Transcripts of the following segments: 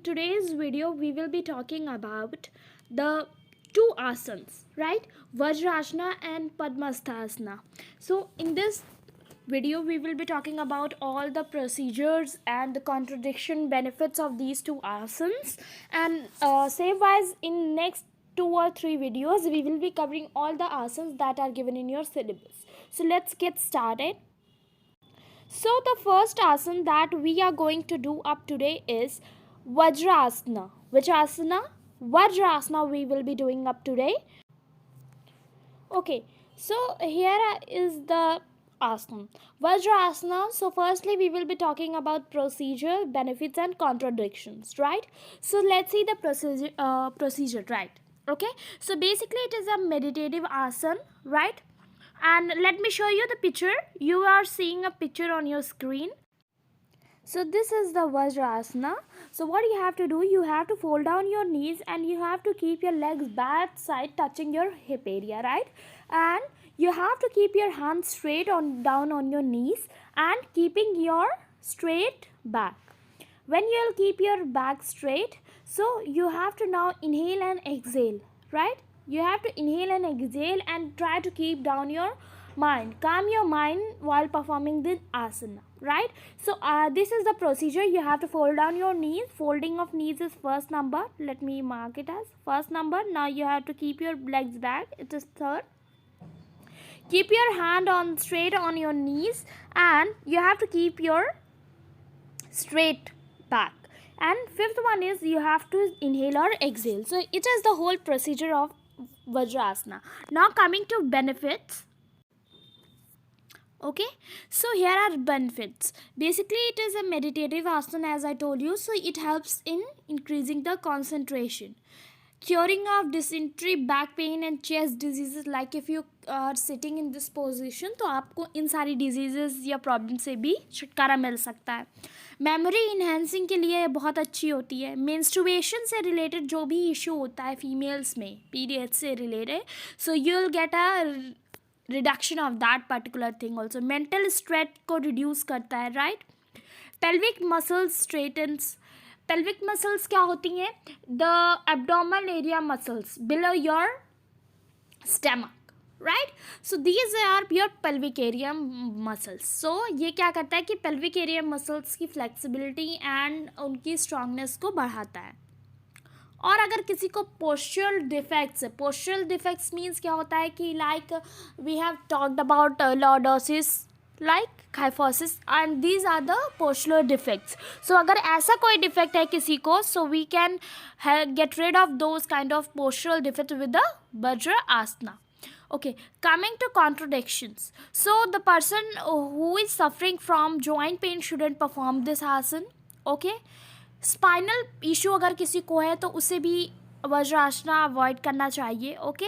today's video we will be talking about the two asanas, right? Vajrasana and Padmasthasana. So in this video we will be talking about all the procedures and the contradiction benefits of these two asanas, and same wise in next 2 or 3 videos we will be covering all the asanas that are given in your syllabus. So let's get started. So the first asana that we are going to do up today is Vajrasana. Which asana? Vajrasana we will be doing up today. Okay, so here is the asana. Vajrasana. So firstly we will be talking about procedure, benefits and contradictions, right? So let's see the procedure, right? Okay, so basically it is a meditative asana, right? And let me show you the picture. You are seeing a picture on your screen. So this is the Vajrasana. So what you have to do, you have to fold down your knees and you have to keep your legs back side touching your hip area, right? And you have to keep your hands straight on down on your knees and keeping your straight back. When you'll keep your back straight, so you have to now inhale and exhale, right? You have to inhale and exhale and try to keep down your mind. Calm your mind while performing this asana, right? So this is the procedure. You have to fold down your knees. Folding of knees is first number. Let me mark it as first number. Now you have to keep your legs back. It is third. Keep your hand on straight on your knees and you have to keep your straight back. And fifth one is you have to inhale or exhale. So it is the whole procedure of Vajrasana. Now coming to benefits. Okay, so here are benefits. Basically it is a meditative asana, as I told you. So it helps in increasing the concentration, curing of dysentery, back pain and chest diseases. Like if you are sitting in this position तो आपको इन सारी diseases या problem से भी छुटकारा मिल सकता है. Memory enhancing के लिए बहुत अच्छी होती है. मेंस्ट्रुएशन से रिलेटेड जो भी इशू होता है फीमेल्स में, पीरियड्स से related, so you will get a reduction of that particular thing. Also mental stress को रिड्यूस करता है, right? Pelvic muscles strengthens. Pelvic muscles क्या होती हैं? The abdominal area muscles below your stomach, right? So these are your pelvic area muscles. So ये क्या करता है कि पेल्विक एरिया मसल्स की फ्लेक्सिबिलिटी एंड उनकी स्ट्रांगनेस को बढ़ाता है. और अगर किसी को पोस्चरल डिफेक्ट्स है, पोस्चरल डिफेक्ट्स मीन्स क्या होता है कि like we have talked about lordosis, like kyphosis, and these are the postural defects. So अगर ऐसा कोई डिफेक्ट है किसी को, so we can get rid of those kind of postural defects with the Vajrasana. Okay, coming to contradictions. So the person who is suffering from joint pain shouldn't perform this asana. Okay, spinal issue अगर किसी को है तो उसे भी वज्रासना avoid करना चाहिए. Okay,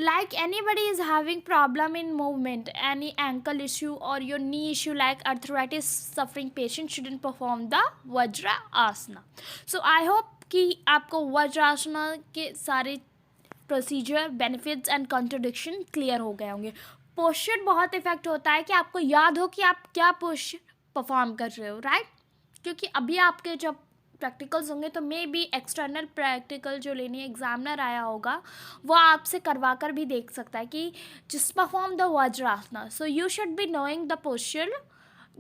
like anybody is having problem in movement, any ankle issue or your knee issue like arthritis suffering patient shouldn't perform the Vajrasana. So I hope कि आपको वज्रासना के सारे procedure, benefits and contradiction clear हो गए होंगे. Posture बहुत effect होता है कि आपको याद हो कि आप क्या पोस्चर परफॉर्म कर रहे हो, राइट? क्योंकि अभी आपके जब प्रैक्टिकल्स होंगे तो मे बी एक्सटर्नल प्रैक्टिकल जो लेने एग्जामिनर आया होगा वो आपसे करवा कर भी देख सकता है कि just perform the Vajrasana. So you should be knowing the posture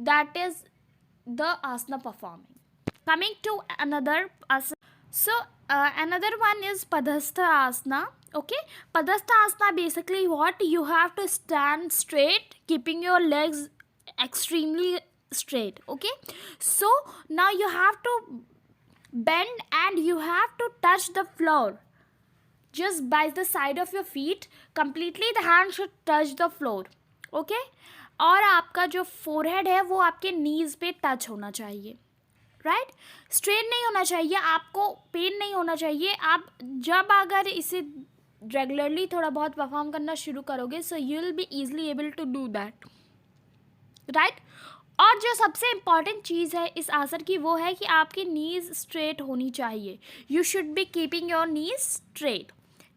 that is the asana performing. Coming to another asana. So another one is Padhastha Asana. Okay, Padhastha Asana basically what you have to stand straight, keeping your legs extremely straight. Okay, so now you have to bend and you have to touch the floor just by the side of your feet. Completely the hand should touch the floor. Okay, और आपका जो forehead है वो आपके knees पे touch होना चाहिए, right? Straight नहीं होना चाहिए, आपको पेन नहीं होना चाहिए. आप जब अगर इसे रेगुलरली थोड़ा बहुत परफॉर्म करना शुरू करोगे so you will be easily able to do that, right? और जो सबसे इम्पॉर्टेंट चीज़ है इस आसन की वो है कि आपकी नीज स्ट्रेट होनी चाहिए. You should be keeping your knees straight.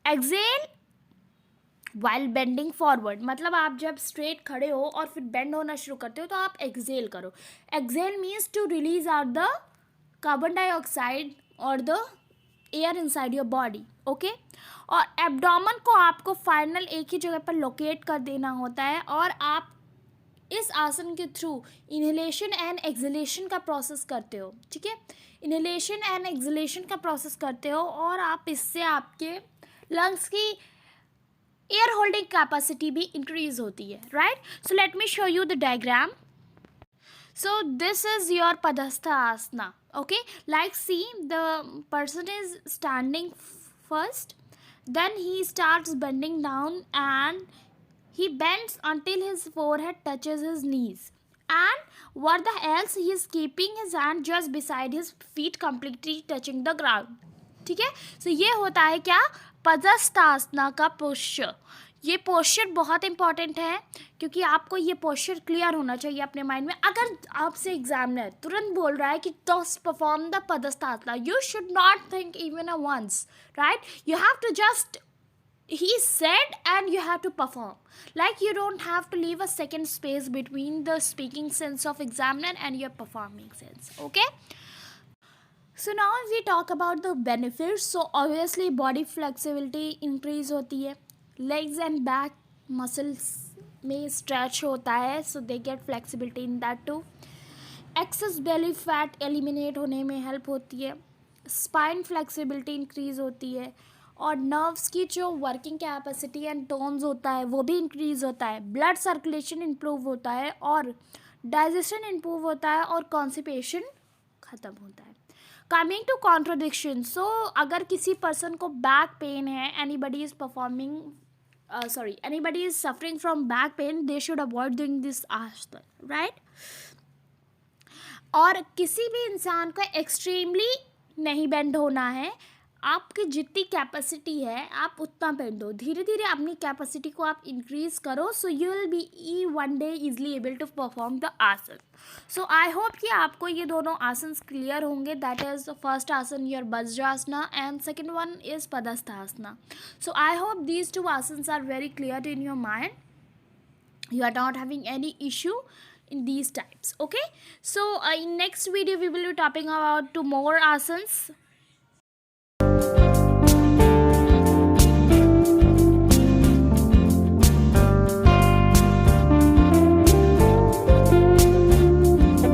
Exhale while bending forward, मतलब आप जब स्ट्रेट खड़े हो और फिर बेंड होना शुरू करते हो तो आप एक्सेल करो. Exhale means to release out the carbon dioxide और the air inside your body. Okay, और एब्डोमेन को आपको फाइनल एक ही जगह पर लोकेट कर देना होता है, और आप इस आसन के थ्रू इनहेलेशन एंड एक्सहेलेशन का प्रोसेस करते हो. ठीक है, इनहेलेशन एंड एक्सहेलेशन का प्रोसेस करते हो, और आप इससे आपके लंग्स की एयर होल्डिंग कैपेसिटी भी इंक्रीज होती है. Right, so let me show you the diagram. So this is your Padhastha asana. Okay, like see, the person is standing first, then he starts bending down, and he bends until his forehead touches his knees, and what the else he is keeping his hand just beside his feet, completely touching the ground. ठीक है, सो ये होता है क्या, पदस्थासना का posture. ये posture बहुत important है, क्योंकि आपको ये पोस्चर क्लियर होना चाहिए अपने माइंड में. अगर आपसे एग्जामिनर तुरंत बोल रहा है कि just perform the Padahastasana, you should not think even a once. Right, you have to just he said and you have to perform. Like, you don't have to leave a second space between the speaking sense of examiner and your performing sense. Okay, so now we talk about the benefits. So obviously body flexibility increase होती है, legs and back muscles में stretch होता है, so they get flexibility in that too. excess belly fat eliminate होने में help होती है, spine flexibility increase होती है, और नर्व्स की जो वर्किंग कैपेसिटी एंड टोन्स होता है वो भी इंक्रीज होता है, ब्लड सर्कुलेशन इम्प्रूव होता है, और डाइजेशन इम्प्रूव होता है, और कॉन्स्टिपेशन ख़त्म होता है. कमिंग टू कॉन्ट्रोडिक्शन, सो अगर किसी पर्सन को बैक पेन है, anybody is suffering from back pain, they should avoid doing this आसन. राइट, और किसी भी इंसान को एक्सट्रीमली नहीं बेंड होना है. आपकी जितनी कैपेसिटी है आप उतना बेंड हो, धीरे धीरे अपनी कैपेसिटी को आप इंक्रीज करो, so you will be one day easily able to perform the asana. So I hope कि आपको ये दोनों आसन क्लियर होंगे. That is the first asan your Vajrasana, and second one is Padasthasana. So I hope these two asans are very clear in your mind. You are not having any issue in these types. Okay, so in next video we will be talking about 2 more asanas.